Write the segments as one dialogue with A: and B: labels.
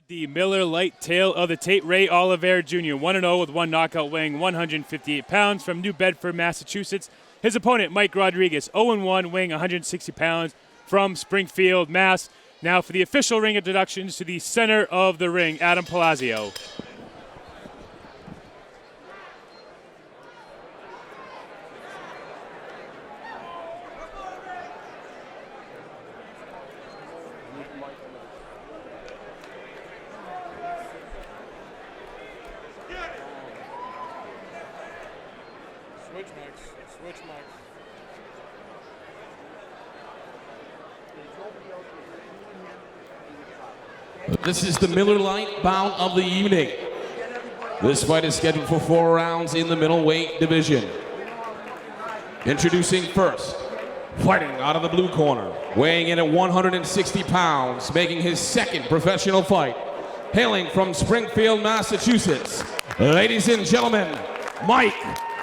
A: The Miller Light tail of the tape, Ray Oliveira Jr., 1-0 with one knockout, weighing 158 pounds from New Bedford, Massachusetts. His opponent, Mike Rodriguez, 0-1, weighing 160 pounds from Springfield, Mass. Now for the official ring introductions to the center of the ring, Adam Palazzo.
B: Switch mics.
C: This is the Miller Light bout of the evening. This fight is scheduled for 4 rounds in the middleweight division. Introducing first, fighting out of the blue corner, weighing in at 160 pounds, making his second professional fight, hailing from Springfield, Massachusetts. Ladies and gentlemen, Mike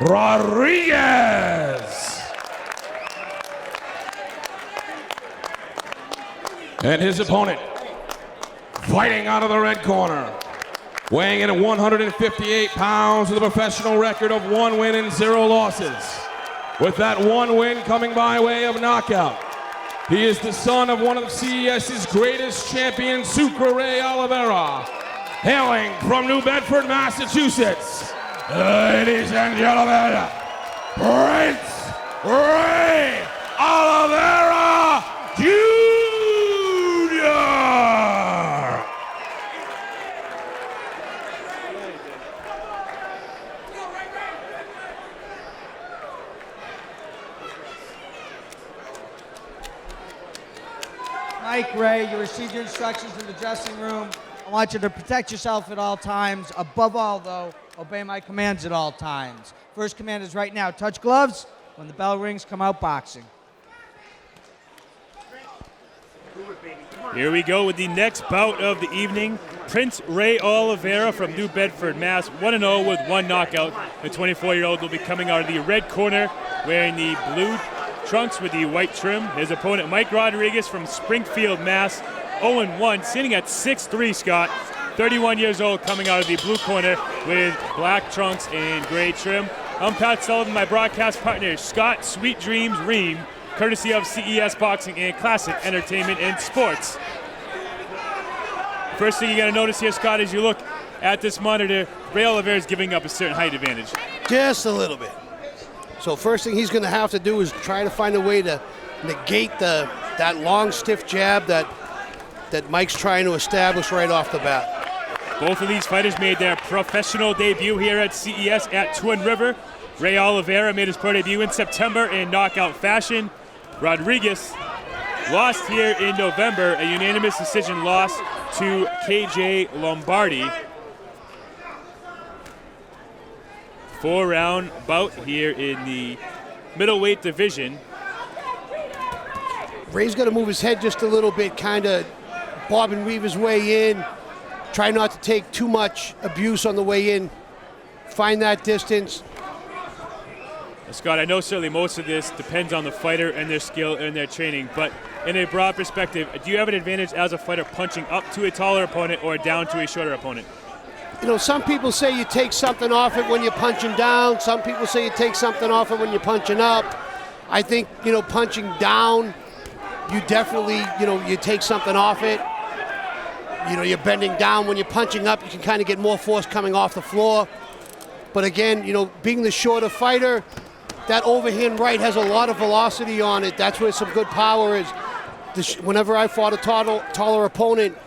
C: Rodriguez. And his opponent, fighting out of the red corner, weighing in at 158 pounds with a professional record of 1 win and 0 losses. With that 1 win coming by way of knockout. He is the son of one of CES's greatest champions, Sucre Ray Oliveira, hailing from New Bedford, Massachusetts. Ladies and gentlemen, Prince Ray Oliveira Jr.
D: Mike Ray, you received your instructions in the dressing room. I want you to protect yourself at all times. Above all, though, obey my commands at all times. First command is right now, touch gloves. When the bell rings, come out boxing.
A: Here we go with the next bout of the evening. Prince Ray Oliveira from New Bedford, Mass. 1-0 with 1 knockout. The 24-year-old will be coming out of the red corner, wearing the blue trunks with the white trim. His opponent, Mike Rodriguez from Springfield, Mass. 0-1, sitting at 6'3", Scott. 31 years old, coming out of the blue corner with black trunks and gray trim. I'm Pat Sullivan, my broadcast partner, Scott Sweet Dreams Ream, courtesy of CES Boxing and Classic Entertainment and Sports. First thing you got to notice here, Scott, as you look at this monitor, Ray Oliveira is giving up a certain height advantage.
E: Just a little bit. So first thing he's going to have to do is try to find a way to negate that long, stiff jab that Mike's trying to establish right off the bat.
A: Both of these fighters made their professional debut here at CES at Twin River. Ray Oliveira made his pro debut in September in knockout fashion. Rodriguez lost here in November, a unanimous decision loss to KJ Lombardi. 4-round bout here in the middleweight division.
E: Ray's got to move his head just a little bit, kind of bob and weave his way in. Try not to take too much abuse on the way in. Find that distance.
A: Scott, I know certainly most of this depends on the fighter and their skill and their training, but in a broad perspective, do you have an advantage as a fighter punching up to a taller opponent or down to a shorter opponent?
E: You know, some people say you take something off it when you're punching down. Some people say you take something off it when you're punching up. I think, you know, punching down, you definitely, you know, you take something off it. You know, you're bending down. When you're punching up, you can kind of get more force coming off the floor. But again, you know, being the shorter fighter, that overhand right has a lot of velocity on it. That's where some good power is. Whenever I fought a taller opponent,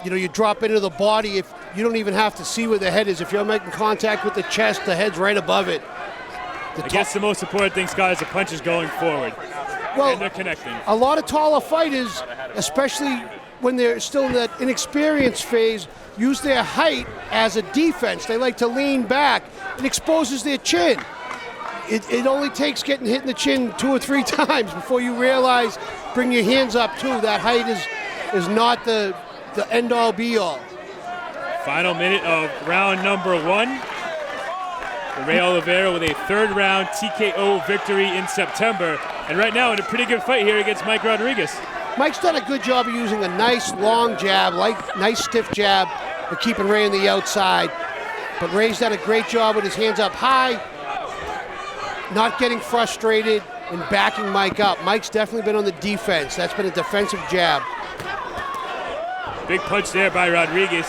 E: you know, you drop into the body. If you don't even have to see where the head is. If you're making contact with the chest, the head's right above it.
A: I guess the most important thing, Scott, is the punches going forward.
E: Well,
A: and they're connecting.
E: A lot of taller fighters, especially when they're still in that inexperienced phase, use their height as a defense. They like to lean back. It exposes their chin. It only takes getting hit in the chin 2 or 3 times before you realize, bring your hands up too. That height is not the end-all be-all.
A: Final minute of round number 1. Ray Oliveira with a 3rd-round TKO victory in September. And right now in a pretty good fight here against Mike Rodriguez.
E: Mike's done a good job of using a nice long jab, nice stiff jab, but keeping Ray on the outside. But Ray's done a great job with his hands up high, not getting frustrated and backing Mike up. Mike's definitely been on the defense. That's been a defensive jab.
A: Big punch there by Rodriguez.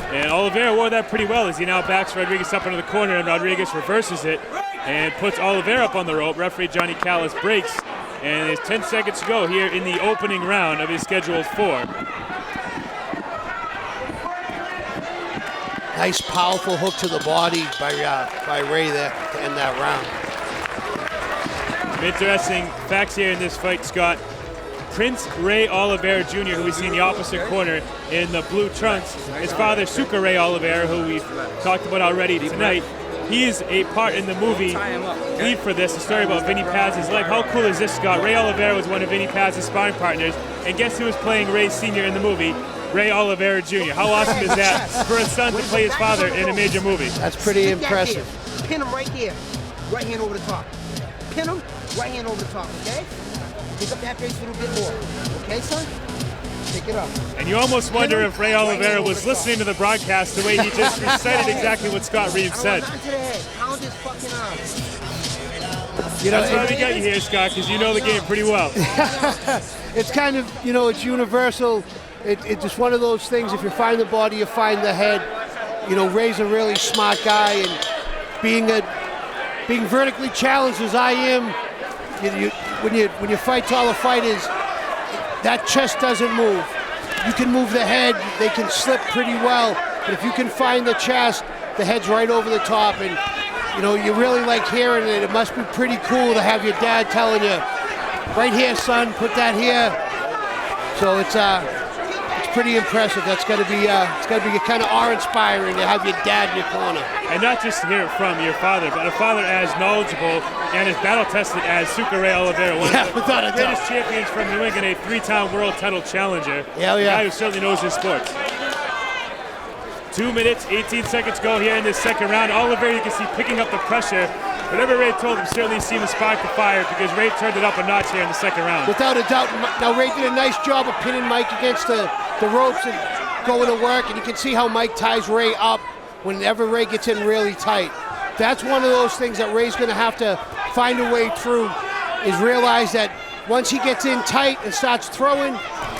A: And Oliveira wore that pretty well as he now backs Rodriguez up into the corner, and Rodriguez reverses it and puts Oliveira up on the rope. Referee Johnny Callis breaks, and there's 10 seconds to go here in the opening round of his scheduled 4.
E: Nice, powerful hook to the body by Ray there to end that round.
A: Some interesting facts here in this fight, Scott. Prince Ray Oliveira Jr., who we see in the opposite corner in the blue trunks. His father, Suka Ray Oliveira, who we've talked about already tonight. He is a part in the movie Lead for This, a story about Vinny Paz's life. How cool is this, Scott? Ray Oliveira was one of Vinny Paz's sparring partners, and guess who was playing Ray Sr. in the movie? Ray Oliveira Jr. How awesome is that for a son to play his father in a major movie?
E: That's pretty impressive.
B: Pin him right here. Right hand over the top. Pin him, right hand over the top, okay? Pick up that face a little bit more. Okay, son? Pick it up.
A: And you almost wonder if Ray Oliveira was listening to the broadcast the way he just recited exactly what Scott Reeves said.
B: Pound his fucking arm.
A: That's why we got you here, Scott, because you know the game pretty well.
E: It's kind of, it's universal. It's just one of those things. If you find the body, you find the head. Ray's a really smart guy, and being vertically challenged as I am, when you fight taller fighters, that chest doesn't move. You can move the head, they can slip pretty well, but if you can find the chest, the head's right over the top, and you really like hearing it. It must be pretty cool to have your dad telling you, right here, son, put that here. So it's pretty impressive. It's got to be kind of awe-inspiring to have your dad in your corner.
A: And not just to hear it from your father, but a father as knowledgeable and as battle-tested as Suka Ray Oliveira, one of the greatest champions from New England, a 3-time world title challenger.
E: Yeah.
A: A guy who certainly knows his sports. 2 minutes, 18 seconds go here in this second round. Oliveira, you can see, picking up the pressure. Whatever Ray told him certainly seemed to spark the fire, because Ray turned it up a notch here in the second round.
E: Without a doubt. Now Ray did a nice job of pinning Mike against the ropes and going to work, and you can see how Mike ties Ray up whenever Ray gets in really tight. That's one of those things that Ray's going to have to find a way through, is realize that once he gets in tight and starts throwing,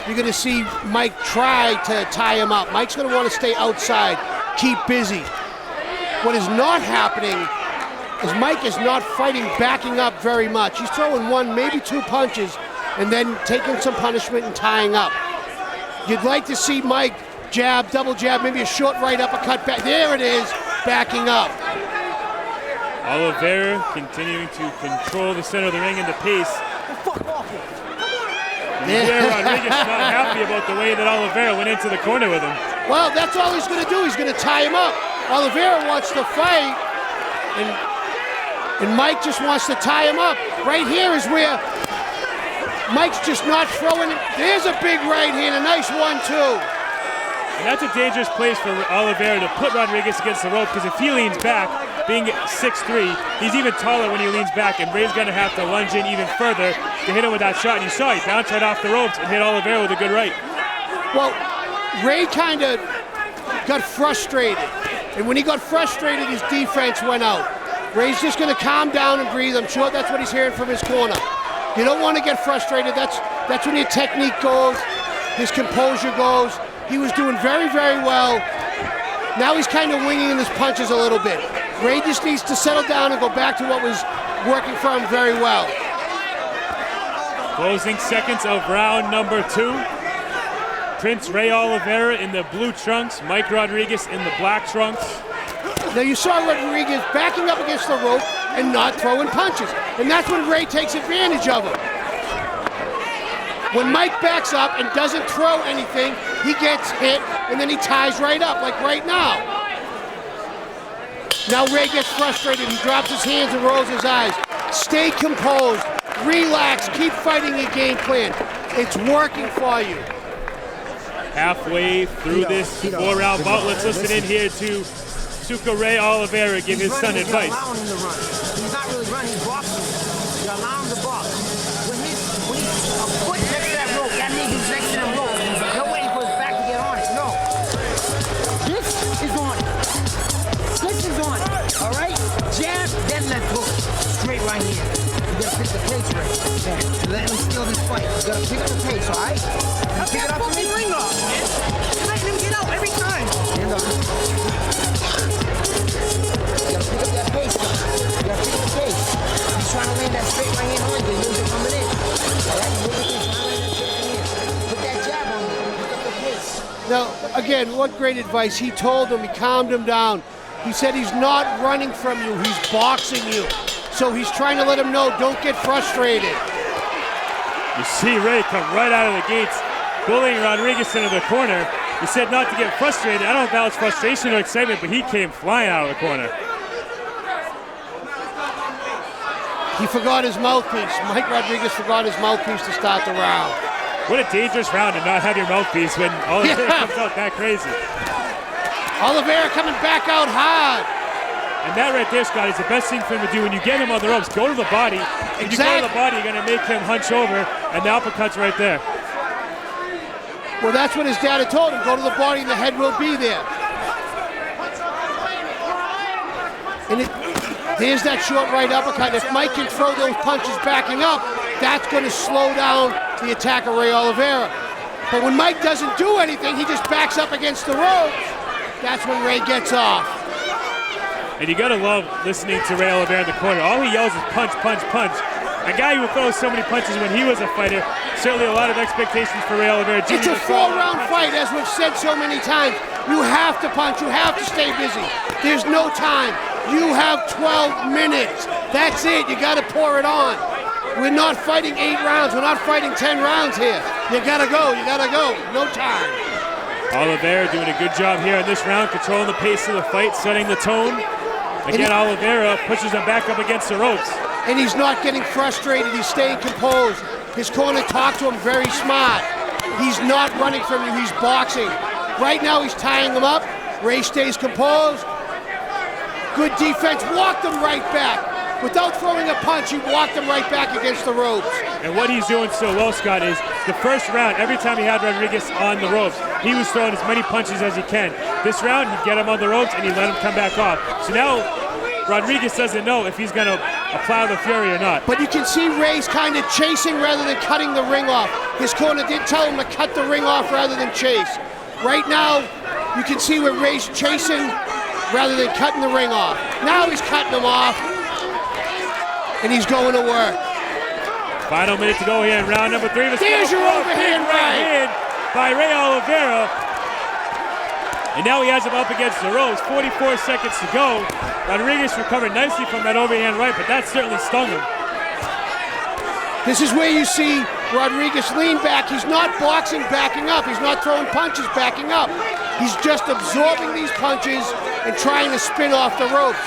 E: you're going to see Mike try to tie him up. Mike's going to want to stay outside, keep busy. What is not happening is Mike is not fighting backing up very much. He's throwing 1, maybe 2 punches, and then taking some punishment and tying up. You'd like to see Mike jab, double jab, maybe a short right uppercut back. There it is, backing up.
A: Oliveira continuing to control the center of the ring and the pace. Yeah, Rodriguez not happy about the way that Oliveira went into the corner with him.
E: Well, that's all he's going to do. He's going to tie him up. Oliveira wants to fight, and Mike just wants to tie him up. Right here is where Mike's just not throwing it. There's a big right hand, a nice 1-2.
A: And that's a dangerous place for Oliveira to put Rodriguez against the rope, because if he leans back, being 6'3", he's even taller when he leans back, and Ray's going to have to lunge in even further to hit him with that shot. And you saw he bounced right off the ropes and hit Oliveira with a good right.
E: Well, Ray kind of got frustrated, and when he got frustrated, his defense went out. Ray's just going to calm down and breathe. I'm sure that's what he's hearing from his corner. You don't want to get frustrated. That's when your technique goes, his composure goes. He was doing very, very well. Now he's kind of winging his punches a little bit. Ray just needs to settle down and go back to what was working for him very well.
A: Closing seconds of round number 2. Prince Ray Oliveira in the blue trunks, Mike Rodriguez in the black trunks.
E: Now you saw Rodriguez backing up against the rope and not throwing punches. And that's when Ray takes advantage of him. When Mike backs up and doesn't throw anything, he gets hit and then he ties right up, like right now. Now Ray gets frustrated, he drops his hands and rolls his eyes. Stay composed, relax, keep fighting your game plan. It's working for you.
A: Halfway through this 4-round bout, let's listen in here to Suka Ray Oliveira give his son advice.
B: You're allowing him to run. He's not really running, he's boxing. You're allowing him to box. When a foot hits that rope, that You gotta pick up the pace, all right? You pick it up for me?
F: Ring off, man. You're letting him get out every time.
B: Stand up. You gotta pick up that pace, son. You gotta pick up the pace. He's trying to land that straight right hand on you. He's coming in. All right? He's trying to land that straight right hand. Put that jab on me. Pick up the pace.
E: Now, again, what great advice. He told him, he calmed him down. He said he's not running from you, he's boxing you. So he's trying to let him know, don't get frustrated.
A: You see Ray come right out of the gates, bullying Rodriguez into the corner. He said not to get frustrated. I don't know if that was frustration or excitement, but he came flying out of the corner.
E: He forgot his mouthpiece. Mike Rodriguez forgot his mouthpiece to start the round.
A: What a dangerous round to not have your mouthpiece when all it comes out that crazy.
E: Oliveira coming back out hard.
A: And that right there, Scott, is the best thing for him to do. When you get him on the ropes, go to the body. When you go to the body, you're going to make him hunch over, and the uppercut's right there.
E: Well, that's what his dad had told him. Go to the body and the head will be there. And there's that short right uppercut. If Mike can throw those punches backing up, that's going to slow down the attack of Ray Oliveira. But when Mike doesn't do anything, he just backs up against the ropes. That's when Ray gets off.
A: And you gotta love listening to Ray Oliveira in the corner. All he yells is punch, punch, punch. A guy who throws so many punches when he was a fighter, certainly a lot of expectations for Ray Oliveira.
E: It's a 4-round fight, as we've said so many times. You have to punch, you have to stay busy. There's no time. You have 12 minutes. That's it, you gotta pour it on. We're not fighting 8 rounds, we're not fighting 10 rounds here. You gotta go, no time.
A: Oliveira doing a good job here in this round, controlling the pace of the fight, setting the tone. Again, Oliveira pushes him back up against the ropes.
E: And he's not getting frustrated, he's staying composed. His corner talked to him very smart. He's not running from you, he's boxing. Right now he's tying him up. Ray stays composed. Good defense, walked him right back. Without throwing a punch, he walked him right back against the ropes.
A: And what he's doing so well, Scott, is the first round, every time he had Rodriguez on the ropes, he was throwing as many punches as he can. This round, he'd get him on the ropes and he'd let him come back off. So now, Rodriguez doesn't know if he's going to apply the fury or not.
E: But you can see Ray's kind of chasing rather than cutting the ring off. His corner did tell him to cut the ring off rather than chase. Right now, you can see where Ray's chasing rather than cutting the ring off. Now he's cutting him off, and he's going to work.
A: Final minute to go here in round number 3.
E: There's your overhand right
A: hand by Ray Oliveira. And now he has him up against the ropes. 44 seconds to go. Rodriguez recovered nicely from that overhand right, but that certainly stung him.
E: This is where you see Rodriguez lean back. He's not boxing backing up. He's not throwing punches backing up. He's just absorbing these punches and trying to spin off the ropes.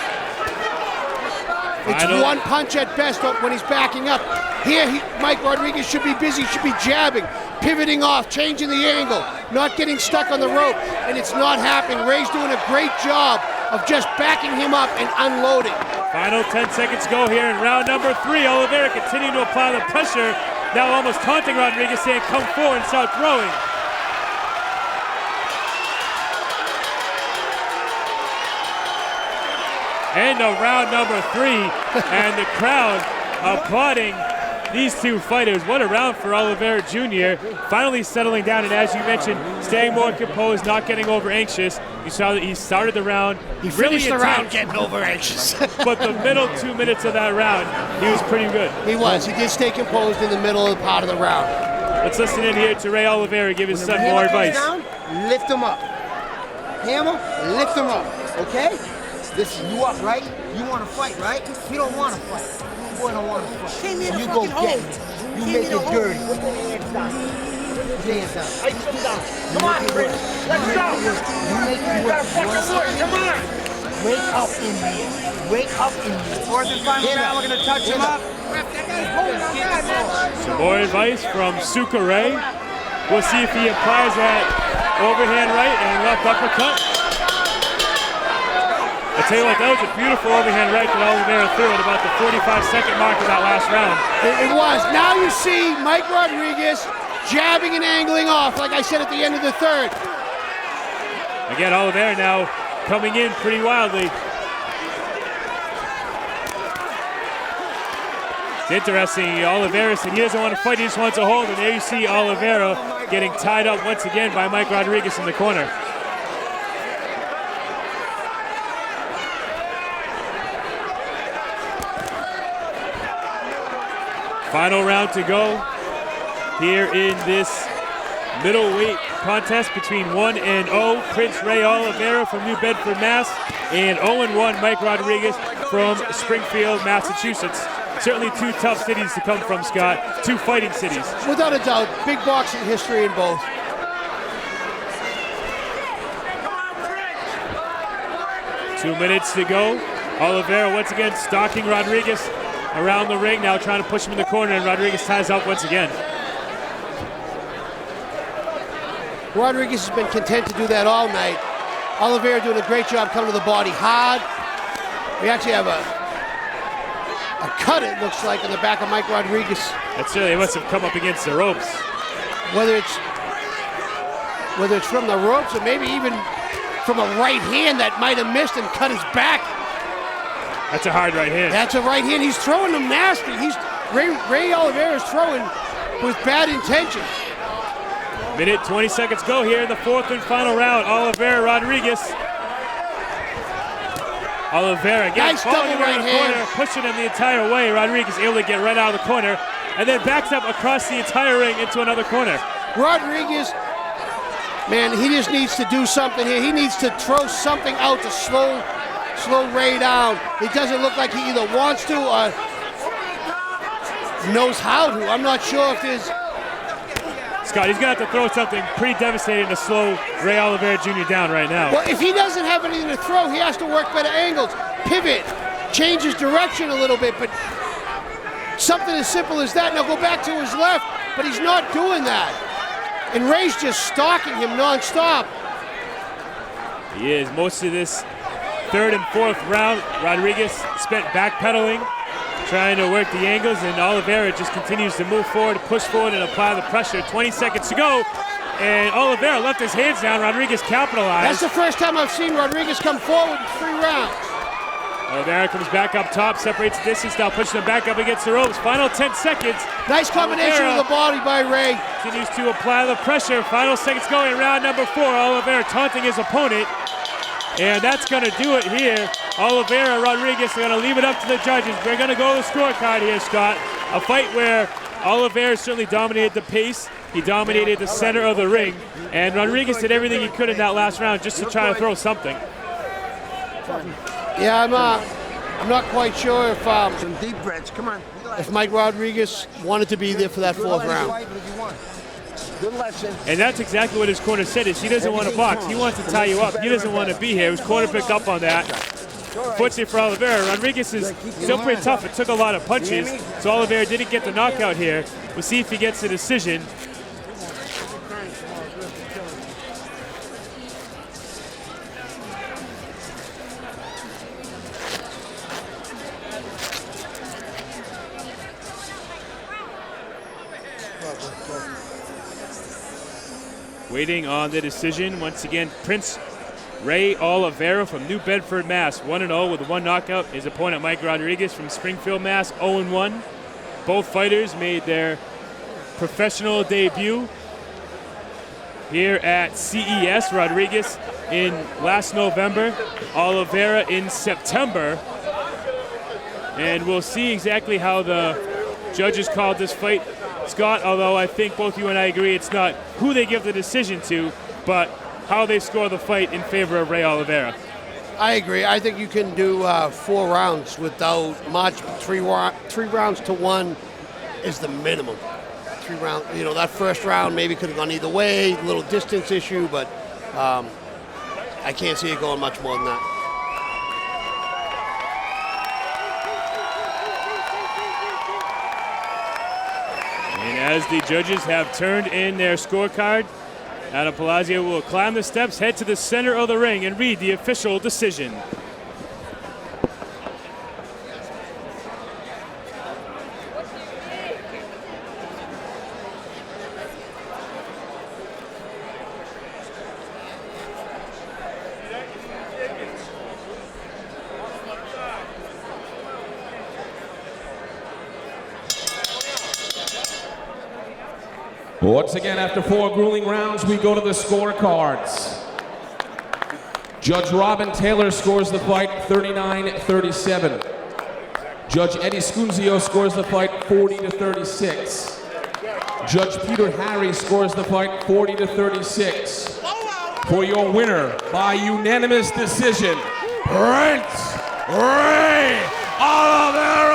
E: It's one punch at best when he's backing up. Here, Mike Rodriguez should be busy, should be jabbing, pivoting off, changing the angle, not getting stuck on the rope, and it's not happening. Ray's doing a great job of just backing him up and unloading.
A: Final 10 seconds to go here in round number 3. Oliveira continuing to apply the pressure, now almost taunting Rodriguez, saying, come forward and start throwing. End of round number 3, and the crowd applauding these two fighters. What a round for Oliveira Jr. Finally settling down, and as you mentioned, staying more composed, not getting over anxious. You saw that he started the round.
E: He
A: really
E: finished the round getting over anxious.
A: But the middle 2 minutes of that round, he was pretty good.
E: He was. He did stay composed in the middle of the part of the round.
A: Let's listen in here to Ray Oliveira give his son more advice.
B: Down, lift him up. Hammer, lift him up. Okay? Listen, you up, right? You want to fight, right? You don't want to fight. You boy don't want to fight.
F: Came here to
B: You go
F: fucking
B: get
F: hold.
B: it. You make it dirty. Put your hands down. Put your hands down.
G: Ice them down. Come on, Chris. Let's go.
B: You make it
G: You
B: work.
G: gotta fucking work. Come on.
B: Wake up in here. Wake up in here.
D: Fourth and final round, we're going to touch him up.
A: Some more advice from Suka Ray. We'll see if he applies that overhand right and left uppercut. I tell you what, that was a beautiful overhand right that Oliveira threw at about the 45-second mark of that last round.
E: It was. Now you see Mike Rodriguez jabbing and angling off, like I said at the end of the third.
A: Again, Oliveira now coming in pretty wildly. It's interesting. Oliveira said he doesn't want to fight, he just wants to hold. And there you see Oliveira getting tied up once again by Mike Rodriguez in the corner. Final round to go here in this middleweight contest between 1-0 Prince Ray Oliveira from New Bedford, Mass. and 0-1 Mike Rodriguez from Springfield, Massachusetts. Certainly two tough cities to come from, Scott. Two fighting cities.
E: Without a doubt, big boxing history in both.
A: Two minutes to go. Oliveira once again stalking Rodriguez around the ring, now trying to push him in the corner, and Rodriguez ties up once again.
E: Rodriguez has been content to do that all night. Oliveira doing a great job coming to the body hard. We actually have a cut, it looks like, in the back of Mike Rodriguez.
A: That certainly must have come up against the ropes.
E: Whether it's from the ropes or maybe even from a right hand that might have missed and cut his back.
A: That's a hard right hand.
E: That's a right hand. He's throwing them nasty. Ray Oliveira is throwing with bad intentions.
A: Minute 20 seconds go here in the fourth and final round. Oliveira, Rodriguez. Oliveira again,
E: nice
A: following him
E: double
A: around
E: right
A: the corner,
E: hand.
A: pushing him the entire way. Rodriguez able to get right out of the corner, and then backs up across the entire ring into another corner.
E: Rodriguez, man, he just needs to do something here. He needs to throw something out to slow Ray down. It doesn't look like he either wants to or knows how to. I'm not sure if there's...
A: Scott, he's going to have to throw something pretty devastating to slow Ray Oliveira Jr. down right now.
E: Well, if he doesn't have anything to throw, he has to work better angles, pivot, change his direction a little bit, but something as simple as that. Now go back to his left, but he's not doing that. And Ray's just stalking him nonstop.
A: He is. Most of this third and fourth round, Rodriguez spent backpedaling, trying to work the angles, and Oliveira just continues to move forward, push forward, and apply the pressure. 20 seconds to go, and Oliveira left his hands down. Rodriguez capitalized.
E: That's the first time I've seen Rodriguez come forward in 3 rounds.
A: Oliveira comes back up top, separates the distance, now pushing him back up against the ropes. Final 10 seconds.
E: Nice combination of the body by Ray.
A: Continues to apply the pressure. Final seconds going, round number 4. Oliveira taunting his opponent. And that's going to do it here. Oliveira, Rodriguez are going to leave it up to the judges. We're going to go to the scorecard here, Scott. A fight where Oliveira certainly dominated the pace. He dominated the center of the ring. And Rodriguez did everything he could in that last round just to try to throw something.
E: Yeah, I'm not quite sure if
B: Some deep breaths. Come on.
E: if Mike Rodriguez wanted to be there for that 4th round.
B: Good lesson.
A: And that's exactly what his corner said, is he doesn't want to box. He wants to tie you up. He doesn't want to be here. His corner picked up on that. Fortunately for Oliveira, Rodriguez is still pretty tough. It took a lot of punches, so Oliveira didn't get the knockout here. We'll see if he gets the decision. Waiting on the decision, once again, Prince Ray Oliveira from New Bedford, Mass. 1-0 with 1 knockout. His opponent, Mike Rodriguez from Springfield, Mass. 0-1. Both fighters made their professional debut here at CES. Rodriguez in last November, Oliveira in September. And we'll see exactly how the judges called this fight, Scott, although I think both you and I agree it's not who they give the decision to, but how they score the fight in favor of Ray Oliveira.
E: I agree. I think you can do 4 rounds without much. 3 rounds to 1 is the minimum. 3 rounds, that first round maybe could have gone either way, a little distance issue, but I can't see it going much more than that.
A: And as the judges have turned in their scorecard, Adam Palazzo will climb the steps, head to the center of the ring, and read the official decision.
C: Once again, after 4 grueling rounds, we go to the scorecards. Judge Robin Taylor scores the fight 39-37. Judge Eddie Scunzio scores the fight 40-36. Judge Peter Harry scores the fight 40-36. For your winner by unanimous decision, Prince Ray Oliveira!